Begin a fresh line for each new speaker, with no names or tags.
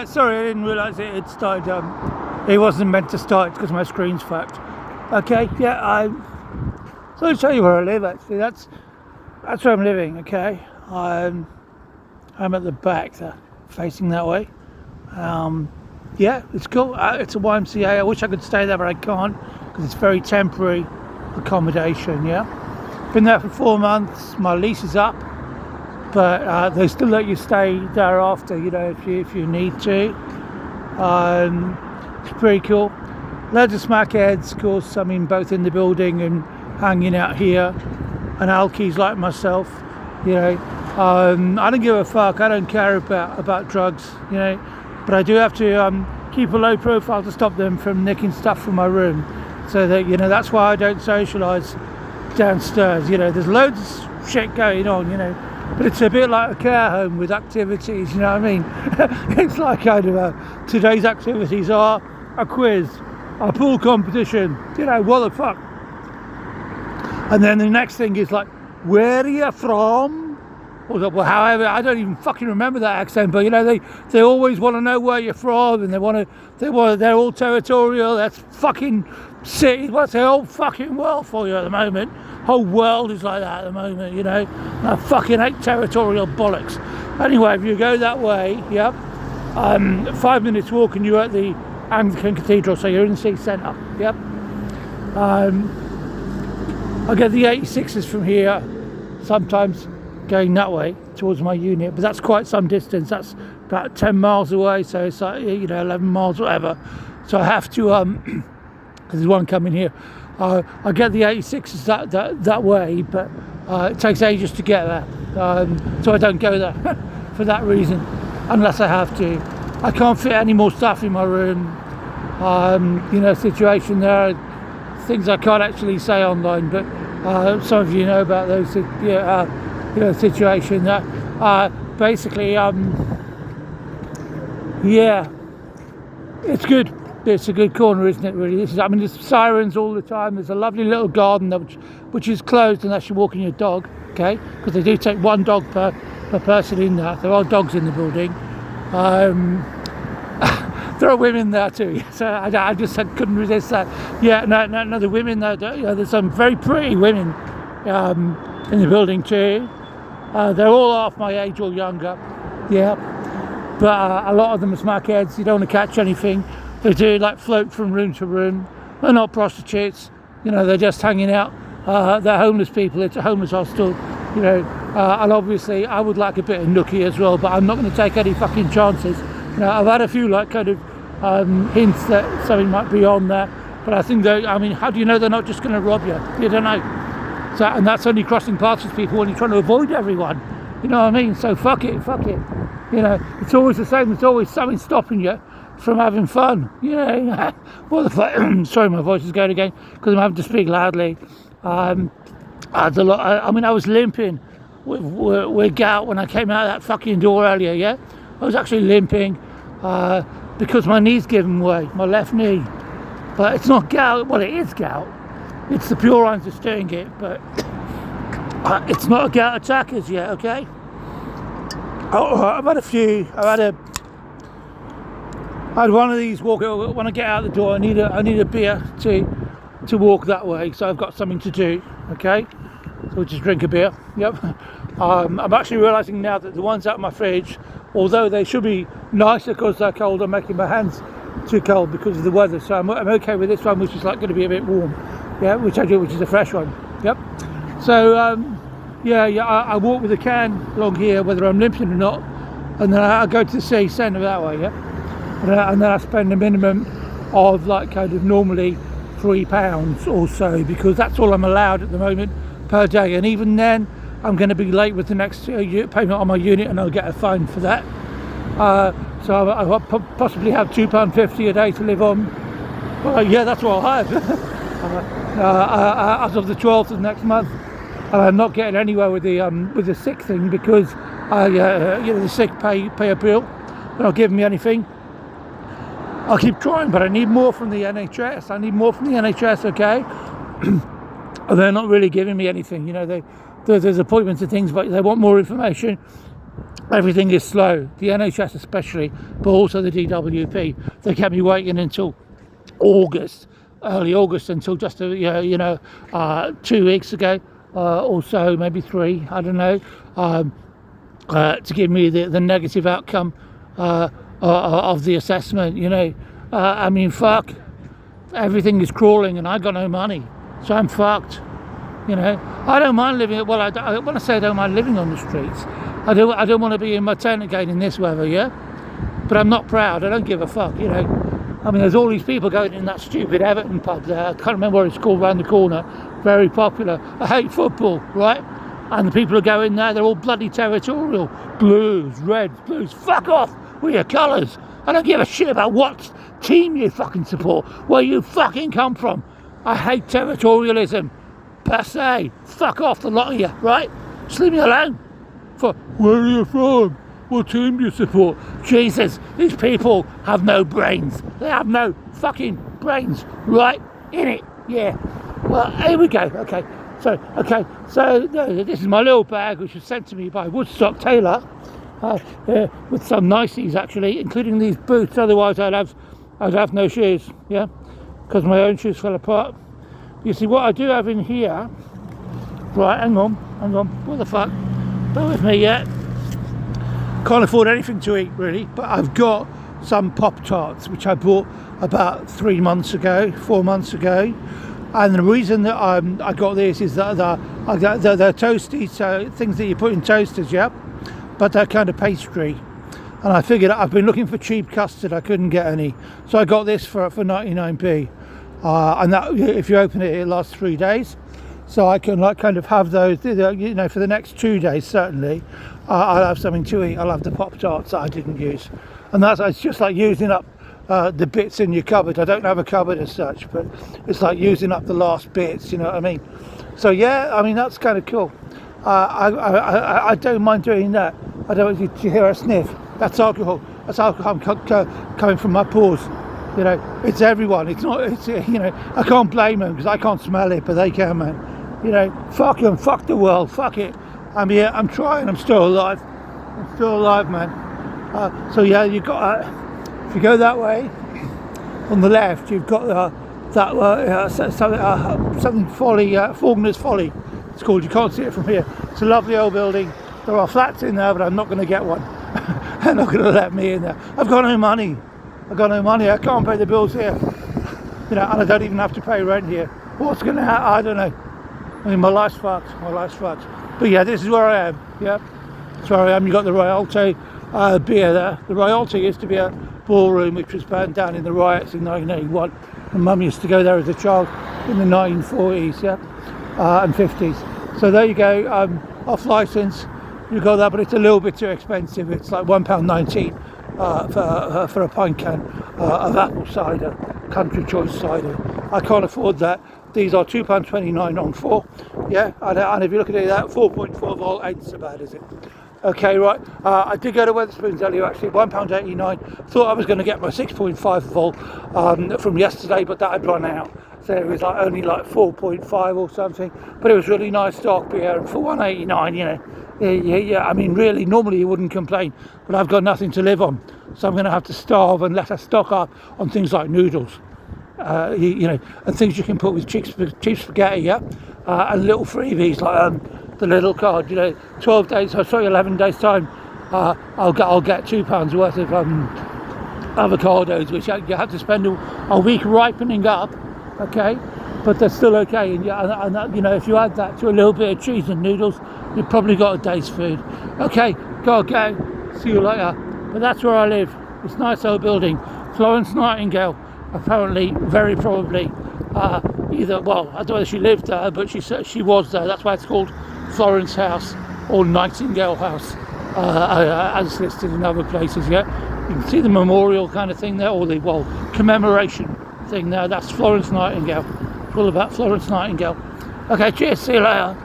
sorry, I didn't realise it started. It wasn't meant to start because my screen's fucked. Okay, yeah, so I'll show you where I live. Actually, that's where I'm living. Okay, I'm at the back there, facing that way. Yeah, it's cool. It's a YMCA. I wish I could stay there, but I can't because it's very temporary accommodation. Yeah, been there for 4 months. My lease is up, but they still let you stay thereafter. You know, if you need to. It's pretty cool. Loads of smackheads, of course. I mean, both in the building and hanging out here, and alkies like myself. You know, I don't give a fuck. I don't care about drugs. You know. But I do have to keep a low profile to stop them from nicking stuff from my room, so that, you know, that's why I don't socialise downstairs. You know, there's loads of shit going on, you know, but it's a bit like a care home with activities, you know what I mean? It's like kind of today's activities are a quiz, a pool competition, you know, what the fuck? And then the next thing is like, where are you from? Well, however, I don't even fucking remember that accent, but you know, they always want to know where you're from, and they're all territorial. That's fucking city. What's the whole fucking world for you at the moment? Whole world is like that at the moment, you know. I fucking hate territorial bollocks. Anyway, if you go that way, yep, 5 minutes walk and you're at the Anglican Cathedral, so you're in the city centre. Yep. I get the 86s from here sometimes, going that way towards my unit, but that's quite some distance. That's about 10 miles away, so it's like, you know, 11 miles, whatever. So I have to because there's one coming here. I get the 86s that way, but it takes ages to get there, so I don't go there for that reason, unless I have to. I can't fit any more stuff in my room. You know, situation there, things I can't actually say online, but some of you know about those. You know, situation that basically yeah, it's good. It's a good corner, isn't it, really? I mean, there's sirens all the time. There's a lovely little garden which is closed unless you're walking your dog, okay, because they do take one dog per person in there. There are dogs in the building. There are women there too, so I just couldn't resist that. Yeah, no, the women there, you know, there's some very pretty women in the building too. They're all half my age or younger, yeah, but a lot of them are smackheads. You don't want to catch anything. They do like float from room to room. They're not prostitutes, you know, they're just hanging out. They're homeless people. It's a homeless hostel, you know, and obviously I would like a bit of nookie as well, but I'm not going to take any fucking chances. You know, I've had a few like kind of hints that something might be on there, but I think I mean, how do you know they're not just going to rob you? You don't know. So, and that's only crossing paths with people when you're trying to avoid everyone. You know what I mean? So fuck it. You know, it's always the same. There's always something stopping you from having fun. You know, what the fuck? Sorry, my voice is going again because I'm having to speak loudly. I mean, I was limping with gout when I came out of that fucking door earlier. Yeah, I was actually limping because my knee's giving way, my left knee. But it's not gout. Well, it is gout. It's the purines that's doing it, but it's not a gout attack as yet, okay? I've had a few. I had one of these walk. When I get out the door, I need a beer to walk that way, so I've got something to do, okay? So we'll just drink a beer, yep. I'm actually realising now that the ones out of my fridge, although they should be nicer because they're cold, I'm making my hands too cold because of the weather, so I'm okay with this one, which is like going to be a bit warm. Yeah, which is a fresh one. Yep. So I walk with a can along here, whether I'm limping or not, and then I go to the city centre that way. Yeah, and then I spend a minimum of like kind of normally £3 or so, because that's all I'm allowed at the moment per day, and even then I'm going to be late with the next payment on my unit, and I'll get a fine for that. So I'll possibly have £2.50 a day to live on. Well, yeah, that's what I'll have. As of the 12th of next month, and I'm not getting anywhere with the sick thing because you know, the sick pay a bill. They're not giving me anything. I'll keep trying, but I need more from the NHS. Okay, and they're not really giving me anything. You know, there's appointments and things, but they want more information. everything is slow. The NHS especially, but also the DWP. They kept me waiting until August, early August, until just 2 weeks ago, or so, maybe 3. I don't know. To give me the negative outcome of the assessment. I mean, fuck. Everything is crawling, and I got no money, so I'm fucked. I don't mind living. Well, when I say I don't mind living on the streets, I don't want to be in my tent again in this weather, yeah. But I'm not proud. I don't give a fuck, I mean, there's all these people going in that stupid Everton pub there. I can't remember what it's called, around the corner. Very popular. I hate football, right? And the people who go in there, they're all bloody territorial. Blues, reds, blues. Fuck off with your colours. I don't give a shit about what team you fucking support, where you fucking come from. I hate territorialism. Per se. Fuck off, the lot of you, right? Just leave me alone. Where are you from? What team do you support? Jesus, these people have no brains. They have no fucking brains, right? In it, yeah. Well, here we go. Okay, so this is my little bag, which was sent to me by Woodstock Taylor, with some niceties actually, including these boots. Otherwise, I'd have no shoes, yeah, because my own shoes fell apart. You see, what I do have in here, right? Hang on. What the fuck? Bear with me, yeah. Can't afford anything to eat really, but I've got some Pop-Tarts which I bought about 4 months ago, and the reason that I got this is that they're toasty, so things that you put in toasters, yeah, but they're kind of pastry, and I figured I've been looking for cheap custard, I couldn't get any, so I got this for 99p, and that, if you open it, it lasts 3 days. So I can kind of have those, for the next 2 days certainly. I'll have something to eat. I'll have the Pop-Tarts that I didn't use, and it's just like using up the bits in your cupboard. I don't have a cupboard as such, but it's like using up the last bits. You know what I mean? So yeah, I mean that's kind of cool. I don't mind doing that. I don't. Did you hear a sniff? That's alcohol. That's alcohol coming from my pores. It's everyone. It's not. It's I can't blame them because I can't smell it, but they can, man. Fuck them, fuck the world, fuck it. I'm here, I'm trying, I'm still alive, man. So yeah, you've got, if you go that way, on the left, you've got something Folly, Faulkner's Folly, it's called. You can't see it from here. It's a lovely old building. There are flats in there, but I'm not going to get one. They're not going to let me in there. I've got no money, I can't pay the bills here. And I don't even have to pay rent here. What's going to happen? I don't know. I mean, my life's fucked. But yeah, this is where I am. Yeah, that's where I am. You got the Rialto beer there. The Rialto used to be a ballroom which was burned down in the riots in 1981. And Mum used to go there as a child in the 1940s, yeah, and 50s. So there you go. Off license, you got that, but it's a little bit too expensive. It's like £1.90 for a pint can of apple cider, country choice cider. I can't afford that. These are £2.29 on 4, yeah, and if you look at it, that 4.4 volt ain't so bad, is it? Okay, right, I did go to Wetherspoons earlier actually, £1.89. Thought I was going to get my 6.5 volt from yesterday, but that had run out, so it was only like 4.5 or something, but it was really nice stock beer, and for £1.89, yeah, I mean really, normally you wouldn't complain, but I've got nothing to live on, so I'm going to have to starve and let us stock up on things like noodles. And things you can put with cheap spaghetti, yeah, and little freebies like the little card, 11 days time, I'll get £2 worth of avocados, which you have to spend a week ripening up, okay, but they're still okay, and if you add that to a little bit of cheese and noodles, you've probably got a day's food. Okay, go, see you later. But that's where I live. It's a nice old building. Florence Nightingale, apparently, very probably, I don't know whether she lived there, but she was there. That's why it's called Florence House or Nightingale House, as listed in other places. Yeah, you can see the memorial kind of thing there, or the commemoration thing there. That's Florence Nightingale. It's all about Florence Nightingale. Okay, cheers. See you later.